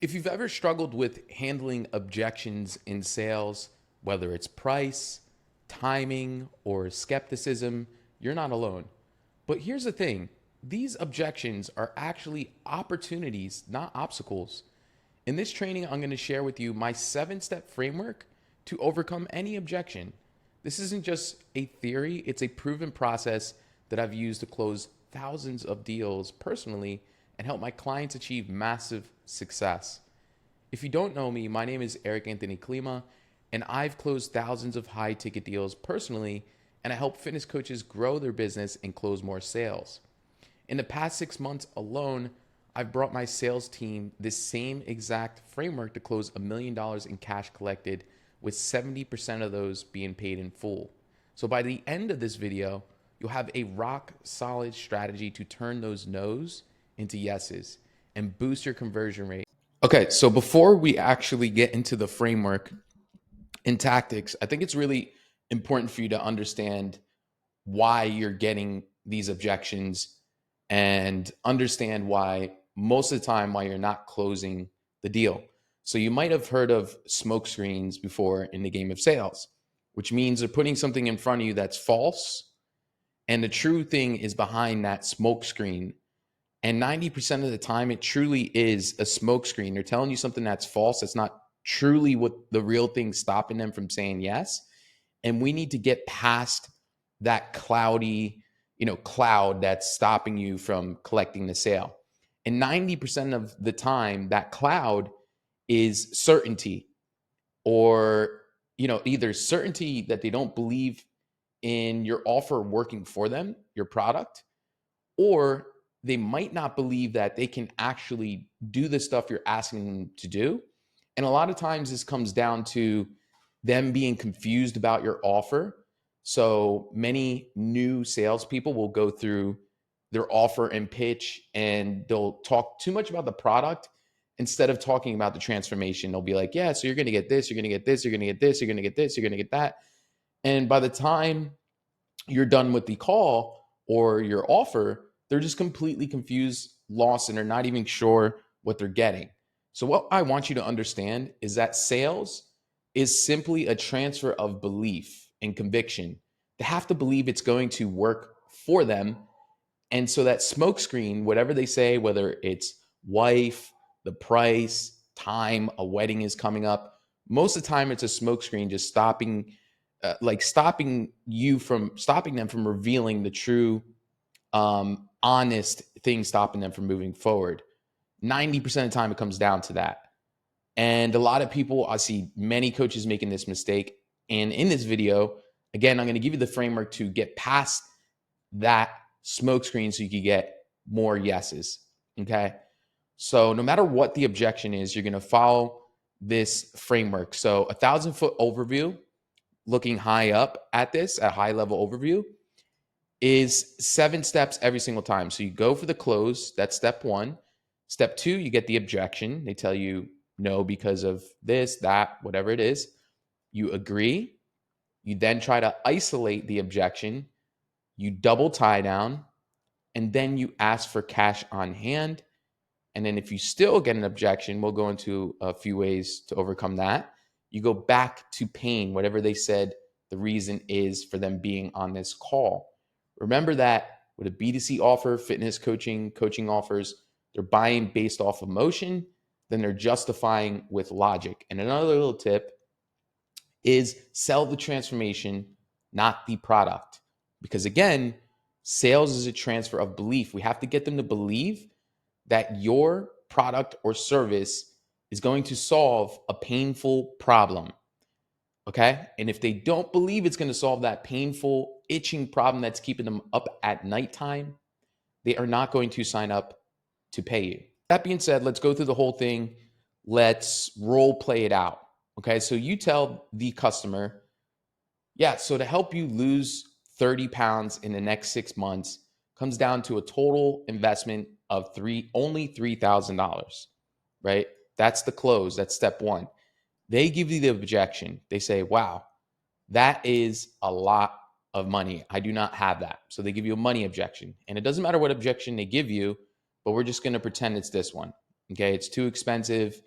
If you've ever struggled with handling objections in sales, whether it's price, timing, or skepticism, you're not alone. But here's the thing, these objections are actually opportunities, not obstacles. In this training, I'm going to share with you my 7-step framework to overcome any objection. This isn't just a theory, it's a proven process that I've used to close thousands of deals personally and help my clients achieve massive success. If you don't know me, my name is Eric Anthony Klima, and I've closed thousands of high ticket deals personally, and I help fitness coaches grow their business and close more sales. In the past 6 months alone, I've brought my sales team this same exact framework to close $1 million in cash collected, with 70% of those being paid in full. So by the end of this video, you'll have a rock solid strategy to turn those no's into yeses and boost your conversion rate. Okay, so before we actually get into the framework and tactics, I think it's really important for you to understand why you're getting these objections and understand why most of the time why you're not closing the deal. So you might have heard of smoke screens before in the game of sales, which means they're putting something in front of you that's false, and the true thing is behind that smoke screen. And 90% of the time, it truly is a smoke screen. They're telling you something that's false. That's not truly what the real thing stopping them from saying yes. And we need to get past that cloudy, cloud that's stopping you from collecting the sale. And 90% of the time, that cloud is certainty, or, either certainty that they don't believe in your offer working for them, your product, or they might not believe that they can actually do the stuff you're asking them to do. And a lot of times this comes down to them being confused about your offer. So many new salespeople will go through their offer and pitch, and they'll talk too much about the product instead of talking about the transformation. They'll be like, yeah, so you're going to get this, you're going to get this, you're going to get this, you're going to get this, you're going to get that. And by the time you're done with the call or your offer, they're just completely confused, lost, and they're not even sure what they're getting. So what I want you to understand is that sales is simply a transfer of belief and conviction. They have to believe it's going to work for them. And so that smoke screen, whatever they say, whether it's wife, the price, time, a wedding is coming up, most of the time it's a smoke screen just stopping them from revealing the true honest thing, stopping them from moving forward. 90% of the time it comes down to that. And a lot of people, I see many coaches making this mistake. And in this video, again, I'm going to give you the framework to get past that smoke screen so you can get more yeses. Okay. So no matter what the objection is, you're going to follow this framework. So 1,000-foot overview, looking high up at this, a high level overview, is 7 steps every single time. So you go for the close, that's step 1. Step 2, you get the objection. They tell you no because of this, that, whatever it is. You agree. You then try to isolate the objection. You double tie down, and then you ask for cash on hand. And then if you still get an objection, we'll go into a few ways to overcome that. You go back to paying whatever they said the reason is for them being on this call. Remember that with a B2C offer, fitness coaching offers, they're buying based off emotion, then they're justifying with logic. And another little tip is sell the transformation, not the product. Because again, sales is a transfer of belief. We have to get them to believe that your product or service is going to solve a painful problem. Okay. And if they don't believe it's going to solve that painful, itching problem that's keeping them up at nighttime, they are not going to sign up to pay you. That being said, let's go through the whole thing. Let's role play it out. Okay. So you tell the customer, yeah, so to help you lose 30 pounds in the next 6 months comes down to a total investment of only $3,000, right? That's the close. That's step 1. They give you the objection. They say, wow, that is a lot of money. I do not have that. So they give you a money objection. And it doesn't matter what objection they give you, but we're just going to pretend it's this one. Okay. It's too expensive.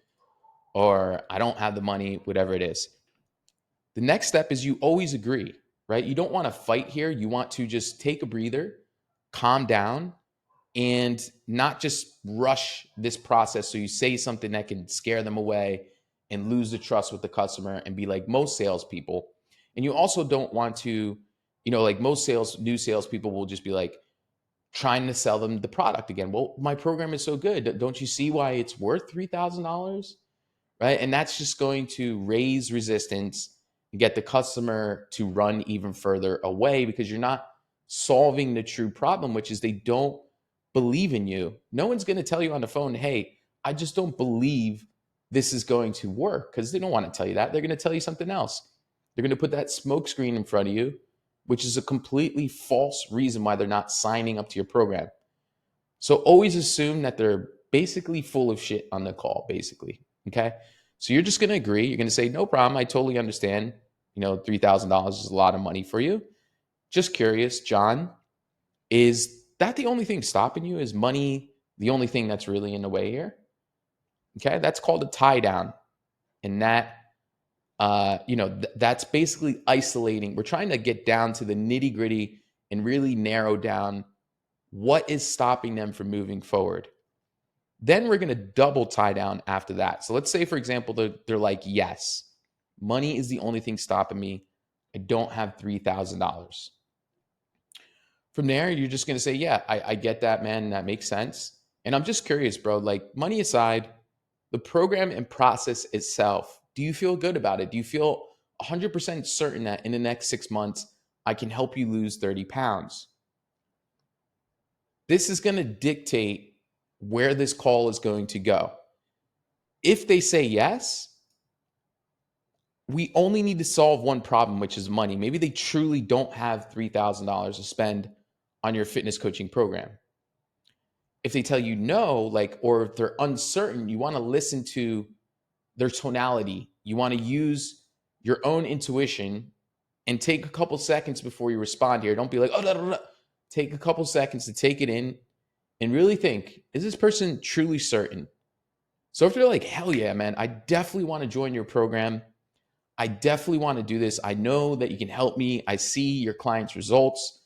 or I don't have the money, whatever it is. The next step is you always agree, right? You don't want to fight here. You want to just take a breather, calm down, and not just rush this process. So you say something that can scare them away and lose the trust with the customer and be like most salespeople. And you also don't want to, like most new salespeople will just be like trying to sell them the product again. Well, my program is so good. Don't you see why it's worth $3,000? Right? And that's just going to raise resistance and get the customer to run even further away because you're not solving the true problem, which is they don't believe in you. No one's going to tell you on the phone, hey, I just don't believe this is going to work, because they don't want to tell you that. They're going to tell you something else. They're going to put that smoke screen in front of you, which is a completely false reason why they're not signing up to your program. So always assume that they're basically full of shit on the call, basically. Okay. So you're just going to agree. You're going to say, no problem. I totally understand. $3,000 is a lot of money for you. Just curious, John, is that the only thing stopping you? Is money the only thing that's really in the way here? Okay. That's called a tie down. And that, that's basically isolating. We're trying to get down to the nitty gritty and really narrow down what is stopping them from moving forward. Then we're going to double tie down after that. So let's say, for example, they're like, yes, money is the only thing stopping me. I don't have $3,000. From there, you're just going to say, yeah, I get that, man. That makes sense. And I'm just curious, bro, like money aside, the program and process itself, do you feel good about it? Do you feel 100% certain that in the next 6 months, I can help you lose 30 pounds? This is going to dictate where this call is going to go. If they say yes, we only need to solve one problem, which is money. Maybe they truly don't have $3,000 to spend on your fitness coaching program. If they tell you no, or if they're uncertain, you want to listen to their tonality. You want to use your own intuition and take a couple seconds before you respond here. Don't be like, oh, da, da, da. Take a couple seconds to take it in and really think, is this person truly certain? So if they're like, hell yeah, man, I definitely want to join your program. I definitely want to do this. I know that you can help me. I see your clients' results.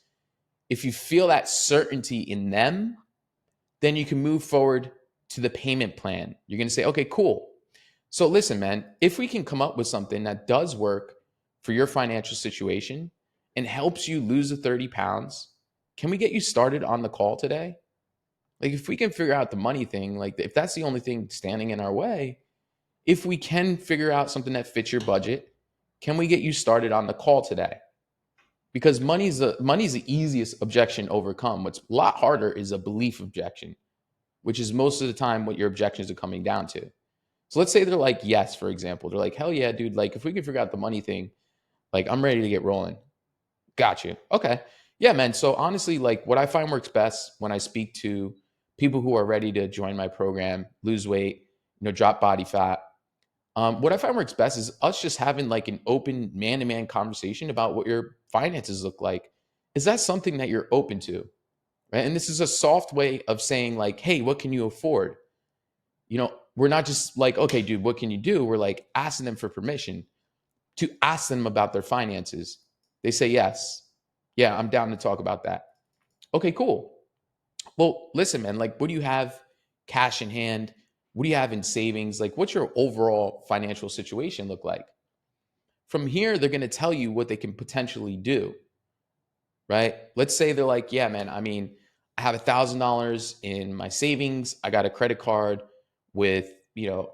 If you feel that certainty in them, then you can move forward to the payment plan. You're going to say, okay, cool. So listen, man, if we can come up with something that does work for your financial situation and helps you lose the 30 pounds, can we get you started on the call today? If we can figure out the money thing, if that's the only thing standing in our way, if we can figure out something that fits your budget, can we get you started on the call today? Because money's the easiest objection to overcome. What's a lot harder is a belief objection, which is most of the time what your objections are coming down to. So let's say they're like, yes, for example. They're like, hell yeah, dude. If we can figure out the money thing, I'm ready to get rolling. Got you. Okay. Yeah, man. So honestly, what I find works best when I speak to people who are ready to join my program, lose weight, drop body fat. What I find works best is us just having an open man-to-man conversation about what your finances look like. Is that something that you're open to? Right. And this is a soft way of saying hey, what can you afford? We're not just okay, dude, what can you do? We're asking them for permission to ask them about their finances. They say, yes. Yeah, I'm down to talk about that. Okay, cool. Well, listen, man, what do you have cash in hand? What do you have in savings? What's your overall financial situation look like? From here, they're going to tell you what they can potentially do, right? Let's say they're like, yeah, man, I mean, I have $1,000 in my savings. I got a credit card with,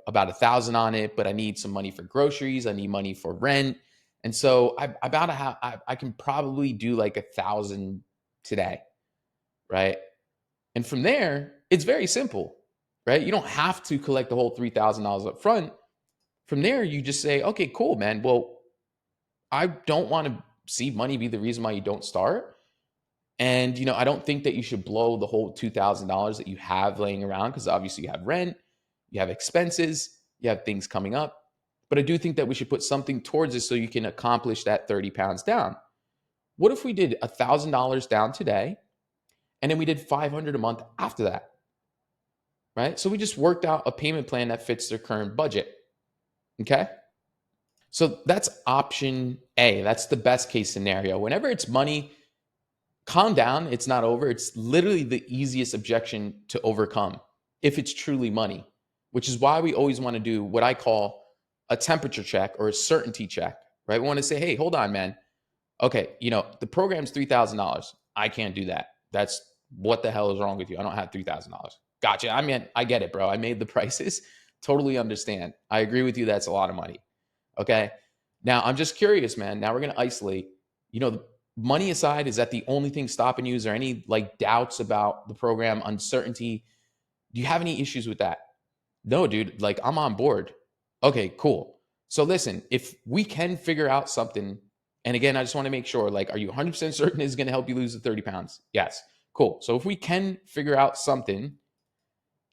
about 1,000 on it, but I need some money for groceries. I need money for rent. And so I can probably do 1,000 today, right? And from there, it's very simple, right? You don't have to collect the whole $3,000 up front. From there, you just say, okay, cool, man. Well, I don't want to see money be the reason why you don't start. And, I don't think that you should blow the whole $2,000 that you have laying around, because obviously you have rent, you have expenses, you have things coming up. But I do think that we should put something towards it so you can accomplish that 30 pounds down. What if we did $1,000 down today, and then we did $500 a month after that, right? So we just worked out a payment plan that fits their current budget. Okay. So that's option A. That's the best case scenario. Whenever it's money, calm down. It's not over. It's literally the easiest objection to overcome if it's truly money, which is why we always want to do what I call a temperature check or a certainty check, right? We want to say, hey, hold on, man. Okay, the program's $3,000. I can't do that. That's what the hell is wrong with you? I don't have $3,000. Gotcha. I mean, I get it, bro. I made the prices. Totally understand. I agree with you. That's a lot of money. Okay. Now I'm just curious, man. Now we're going to isolate, the money aside, is that the only thing stopping you? Is there any like doubts about the program, uncertainty? Do you have any issues with that? No, dude, like I'm on board. Okay, cool. So listen, if we can figure out something, and again, I just want to make sure, like, are you 100% certain it's going to help you lose the 30 pounds? Yes. Cool. So if we can figure out something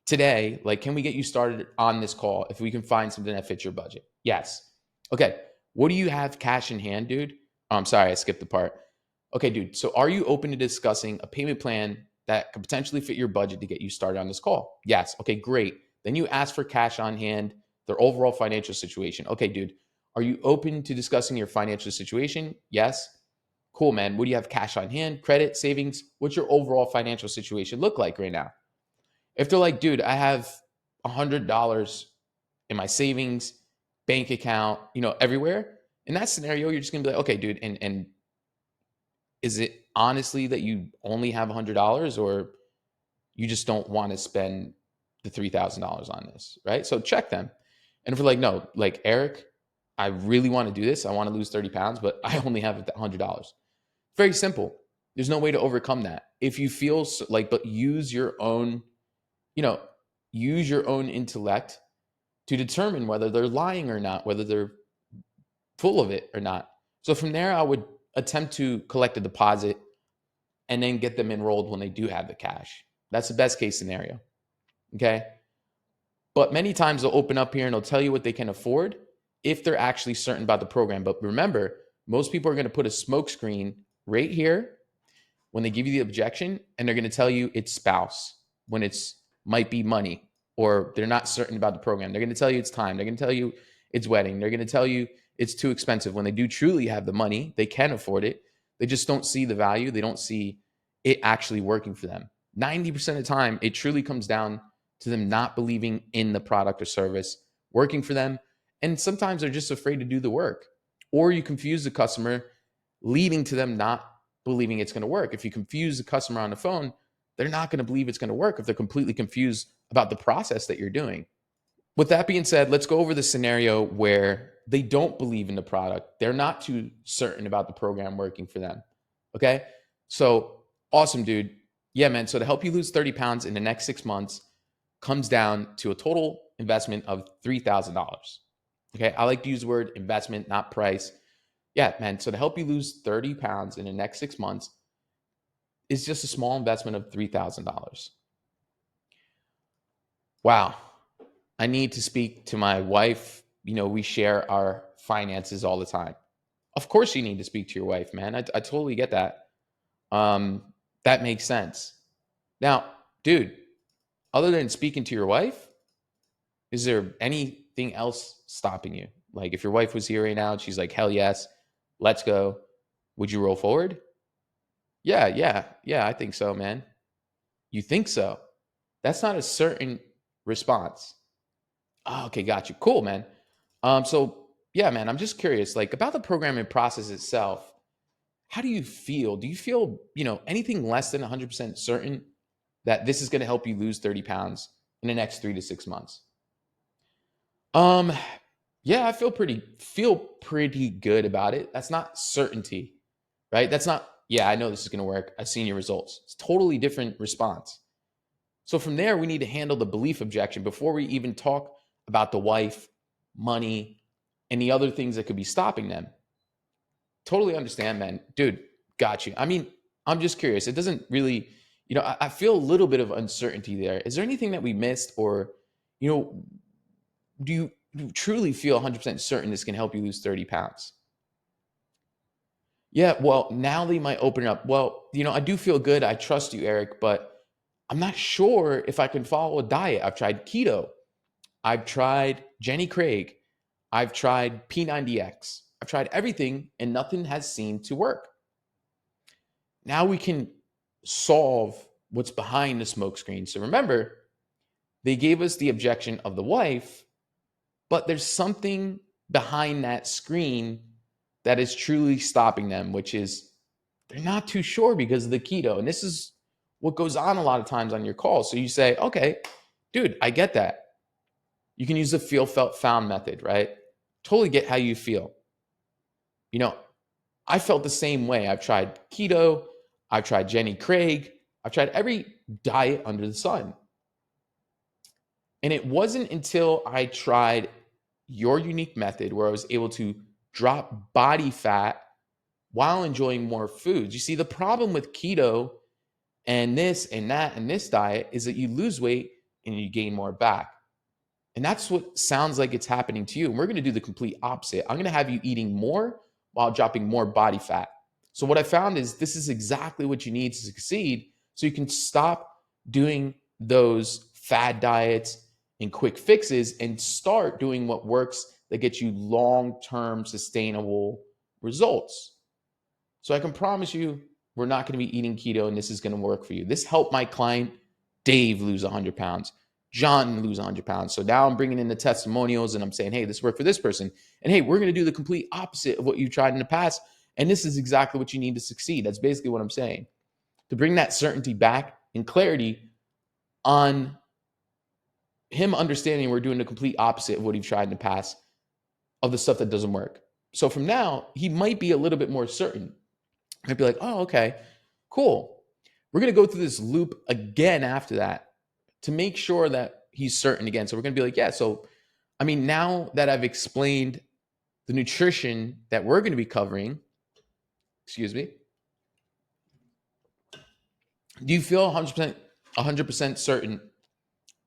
today, like, can we get you started on this call if we can find something that fits your budget? Yes. Okay. What do you have cash in hand, dude? Oh, I'm sorry, I skipped the part. Okay, dude. So are you open to discussing a payment plan that could potentially fit your budget to get you started on this call? Yes. Okay, great. Then you ask for cash on hand, their overall financial situation. Okay, dude, are you open to discussing your financial situation? Yes. Cool, man. What do you have cash on hand, credit, savings? What's your overall financial situation look like right now? If they're like, dude, I have $100 in my savings, bank account, everywhere. In that scenario, you're just gonna be like, okay, dude, and is it honestly that you only have $100 or you just don't want to spend the $3,000 on this, right? So check them. And if we're like, no, like Eric, I really want to do this. I want to lose 30 pounds, but I only have $100. Very simple. There's no way to overcome that. If you feel like, but use your own, use your own intellect to determine whether they're lying or not, whether they're full of it or not. So from there, I would attempt to collect a deposit and then get them enrolled when they do have the cash. That's the best case scenario. Okay. But many times they'll open up here and they'll tell you what they can afford if they're actually certain about the program. But remember, most people are going to put a smoke screen right here when they give you the objection, and they're going to tell you it's spouse when it's might be money, or they're not certain about the program. They're going to tell you it's time. They're going to tell you it's wedding. They're going to tell you it's too expensive when they do truly have the money. They can afford it. They just don't see the value. They don't see it actually working for them. 90% of the time, it truly comes down to them not believing in the product or service working for them. And sometimes they're just afraid to do the work. Or you confuse the customer, leading to them not believing it's going to work. If you confuse the customer on the phone, they're not going to believe it's going to work if they're completely confused about the process that you're doing. With that being said, let's go over the scenario where they don't believe in the product. They're not too certain about the program working for them. Okay. So awesome, dude. Yeah, man. So to help you lose 30 pounds in the next 6 months comes down to a total investment of $3,000. Okay. I like to use the word investment, not price. Yeah, man. So to help you lose 30 pounds in the next 6 months is just a small investment of $3,000. Wow. I need to speak to my wife. We share our finances all the time. Of course you need to speak to your wife, man. I totally get that. That makes sense. Now, dude, other than speaking to your wife, is there anything else stopping you? Like if your wife was here right now and she's like, hell yes, let's go. Would you roll forward? Yeah, I think so, man. You think so? That's not a certain response. Oh, okay, got you. Cool, man. So yeah, man, I'm just curious, like about the programming process itself. How do you feel? Do you feel, anything less than 100% certain that this is going to help you lose 30 pounds in the next 3 to 6 months? Um, yeah, I feel pretty good about it. That's not certainty, right? That's not, yeah, I know this is going to work. I've seen your results. It's totally different response. So from there, we need to handle the belief objection before we even talk about the wife, money, and the other things that could be stopping them. Totally understand, man. Dude, got you. I mean, I'm just curious. It doesn't really, I feel a little bit of uncertainty there. Is there anything that we missed, or, do you truly feel 100% certain this can help you lose 30 pounds? Yeah, well, now they might open it up. Well, I do feel good. I trust you, Eric, but I'm not sure if I can follow a diet. I've tried keto. I've tried Jenny Craig. I've tried P90X. I've tried everything and nothing has seemed to work. Now we can solve what's behind the smoke screen. So remember, they gave us the objection of the wife, but there's something behind that screen that is truly stopping them, which is they're not too sure because of the keto. And this is what goes on a lot of times on your calls. So you say, okay, dude, I get that. You can use the feel, felt, found method, right? Totally get how you feel. You know, I felt the same way. I've tried keto. I've tried Jenny Craig. I've tried every diet under the sun. And it wasn't until I tried your unique method where I was able to drop body fat while enjoying more foods. You see, the problem with keto and this and that and this diet is that you lose weight and you gain more back. And that's what sounds like it's happening to you. And we're going to do the complete opposite. I'm going to have you eating more while dropping more body fat. So what I found is this is exactly what you need to succeed so you can stop doing those fad diets and quick fixes and start doing what works that gets you long-term sustainable results. So I can promise you we're not going to be eating keto and this is going to work for you. This helped my client Dave lose 100 pounds. John lose 100 pounds. So now I'm bringing in the testimonials and I'm saying, hey, this worked for this person. And hey, we're going to do the complete opposite of what you've tried in the past. And this is exactly what you need to succeed. That's basically what I'm saying. To bring that certainty back and clarity on him understanding we're doing the complete opposite of what he's tried in the past of the stuff that doesn't work. So from now, he might be a little bit more certain. Might be like, oh, okay, cool. We're going to go through this loop again after that to make sure that he's certain again. So we're going to be like, yeah, so, I mean, now that I've explained the nutrition that we're going to be covering, excuse me, do you feel 100% certain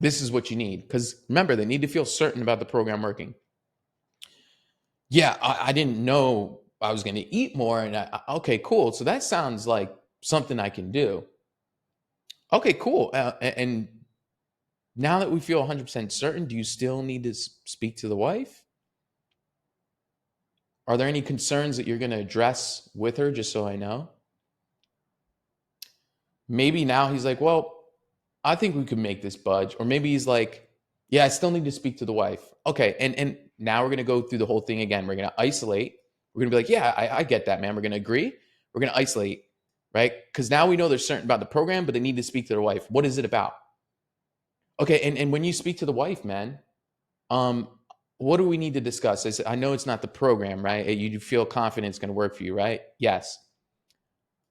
this is what you need? Because remember, they need to feel certain about the program working. Yeah, I didn't know I was going to eat more. And okay, cool. So that sounds like something I can do. Okay, cool. And now that we feel 100% certain, do you still need to speak to the wife? Are there any concerns that you're going to address with her, just so I know? Maybe now he's like, well, I think we could make this budge. Or maybe he's like, yeah, I still need to speak to the wife. Okay, and now we're going to go through the whole thing again. We're going to isolate. We're going to be like, yeah, I get that, man. We're going to agree. We're going to isolate, right? Because now we know they're certain about the program, but they need to speak to their wife. What is it about? Okay, and when you speak to the wife, man, what do we need to discuss? I know it's not the program, right? You feel confident it's going to work for you, right? Yes.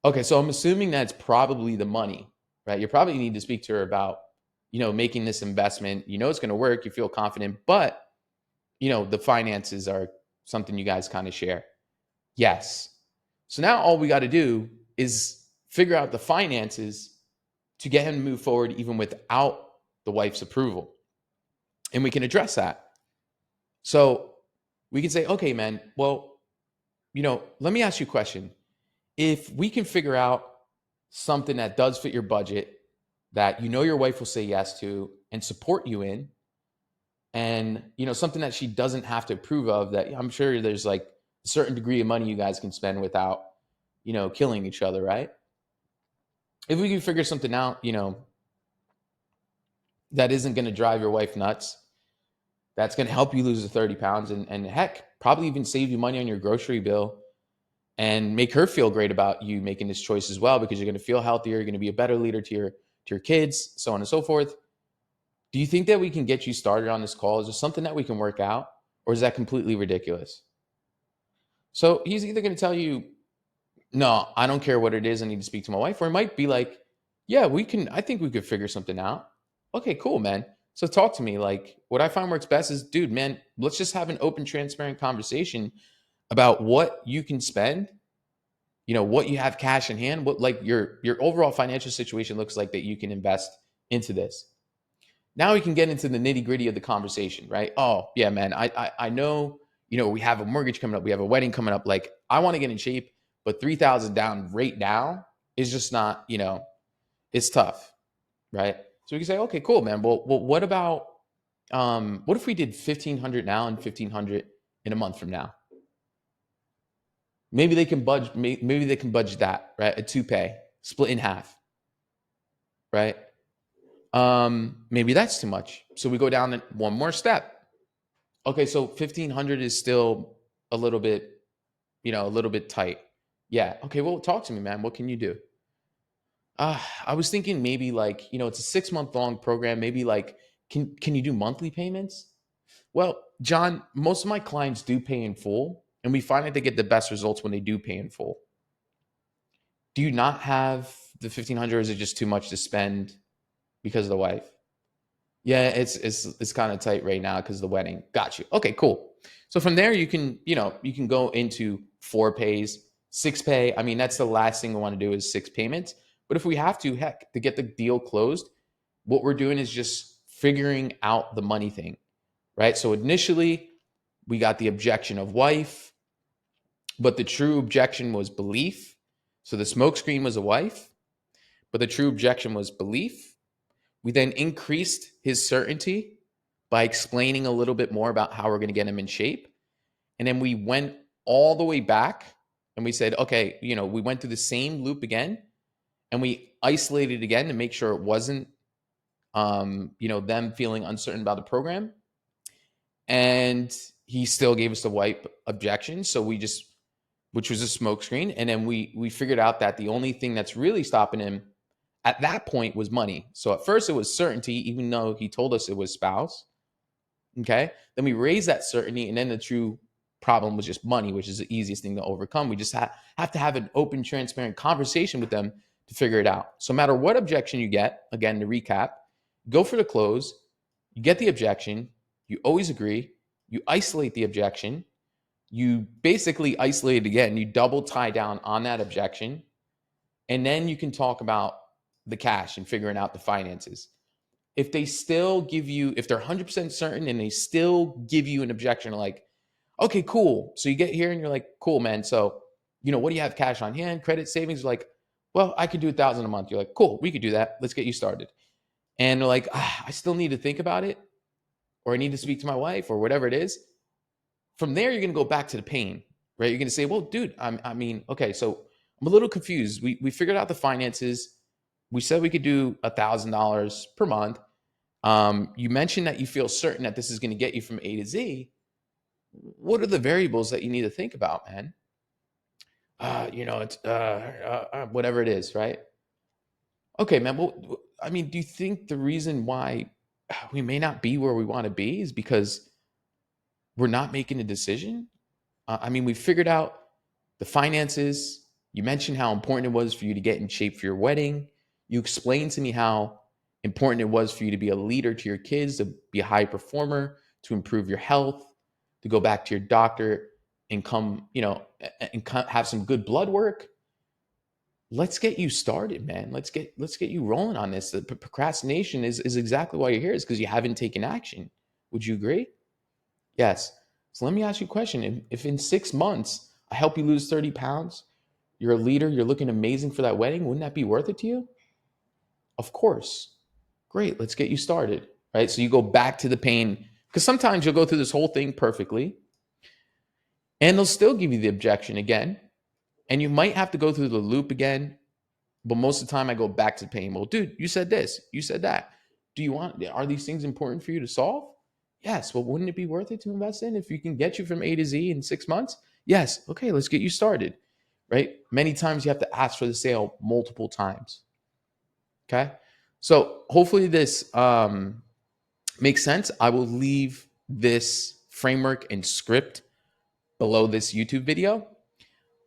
Okay, so I'm assuming that's probably the money, right? You probably need to speak to her about, making this investment. You know it's going to work. You feel confident, but, the finances are something you guys kind of share. Yes. So now all we got to do is figure out the finances to get him to move forward even without the wife's approval. And we can address that. So we can say, okay, man, well, let me ask you a question. If we can figure out something that does fit your budget, that your wife will say yes to and support you in, and something that she doesn't have to approve of, that I'm sure there's like a certain degree of money you guys can spend without, killing each other, right? If we can figure something out, that isn't going to drive your wife nuts, that's going to help you lose the 30 pounds and heck, probably even save you money on your grocery bill and make her feel great about you making this choice as well, because you're going to feel healthier. You're going to be a better leader to your kids, so on and so forth. Do you think that we can get you started on this call? Is there something that we can work out, or is that completely ridiculous? So he's either going to tell you, no, I don't care what it is. I need to speak to my wife. Or it might be like, yeah, I think we could figure something out. Okay, cool, man. So talk to me. Like, what I find works best is, dude, man, let's just have an open, transparent conversation about what you can spend, what you have cash in hand, what like your overall financial situation looks like that you can invest into this. Now we can get into the nitty gritty of the conversation, right? Oh yeah, man, I know, we have a mortgage coming up, we have a wedding coming up. Like, I want to get in shape, but 3,000 down right now is just not, it's tough, right? So we can say, okay, cool, man. Well, what about, what if we did 1,500 now and 1,500 in a month from now? Maybe they can budge. Maybe they can budge that, right? A 2-pay split in half, right? Maybe that's too much. So we go down one more step. Okay, so 1,500 is still a little bit, a little bit tight. Yeah. Okay. Well, talk to me, man. What can you do? I was thinking maybe like, it's a 6-month long program. Maybe like, can you do monthly payments? Well, John, most of my clients do pay in full, and we find that they get the best results when they do pay in full. Do you not have the 1,500, or is it just too much to spend because of the wife? Yeah, it's kind of tight right now because of the wedding. Got you. Okay, cool. So from there, you can go into 4 pays, 6 pay. I mean, that's the last thing we want to do is 6 payments. But if we have to, heck, to get the deal closed, what we're doing is just figuring out the money thing, right? So initially, we got the objection of wife, but the true objection was belief. So the smokescreen was a wife, but the true objection was belief. We then increased his certainty by explaining a little bit more about how we're going to get him in shape. And then we went all the way back and we said, okay, we went through the same loop again, and we isolated again to make sure it wasn't, them feeling uncertain about the program. And he still gave us the wipe objection. So which was a smokescreen. And then we figured out that the only thing that's really stopping him at that point was money. So at first it was certainty, even though he told us it was spouse. Okay. Then we raised that certainty. And then the true problem was just money, which is the easiest thing to overcome. We just have to have an open, transparent conversation with them to figure it out. So no matter what objection you get, again, to recap, go for the close, you get the objection, you always agree, you isolate the objection, you basically isolate it again, you double tie down on that objection, and then you can talk about the cash and figuring out the finances. If they still give you, if they're 100% certain and they still give you an objection, like, okay, cool. So you get here and you're like, cool, man. So, what do you have cash on hand? Credit savings? You're like, well, I could do 1,000 a month. You're like, cool, we could do that. Let's get you started. And they're like, I still need to think about it, or I need to speak to my wife, or whatever it is. From there, you're going to go back to the pain, right? You're going to say, well, dude, okay, so I'm a little confused. We figured out the finances. We said we could do $1,000 per month. You mentioned that you feel certain that this is going to get you from A to Z. What are the variables that you need to think about, man? It's whatever it is, right? Okay, man. Well, do you think the reason why we may not be where we want to be is because we're not making a decision? We figured out the finances. You mentioned how important it was for you to get in shape for your wedding. You explained to me how important it was for you to be a leader to your kids, to be a high performer, to improve your health, to go back to your doctor and have some good blood work. Let's get you started, man. Let's get you rolling on this. The procrastination is exactly why you're here, is because you haven't taken action. Would you agree? Yes. So let me ask you a question. If in 6 months I help you lose 30 pounds, you're a leader, you're looking amazing for that wedding, wouldn't that be worth it to you? Of course. Great. Let's get you started. Right. So you go back to the pain, because sometimes you'll go through this whole thing perfectly and they'll still give you the objection again. And you might have to go through the loop again. But most of the time I go back to the pain. Well, dude, you said this, you said that. Are these things important for you to solve? Yes. Well, wouldn't it be worth it to invest in if you can get you from A to Z in 6 months? Yes. Okay. Let's get you started. Right. Many times you have to ask for the sale multiple times. Okay. So hopefully this makes sense. I will leave this framework and script below this YouTube video.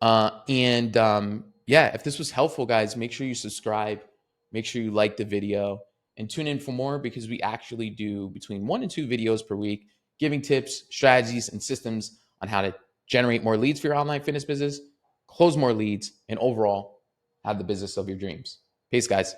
If this was helpful, guys, make sure you subscribe, make sure you like the video, and tune in for more, because we actually do between 1 and 2 videos per week, giving tips, strategies, and systems on how to generate more leads for your online fitness business, close more leads, and overall have the business of your dreams. Peace, guys.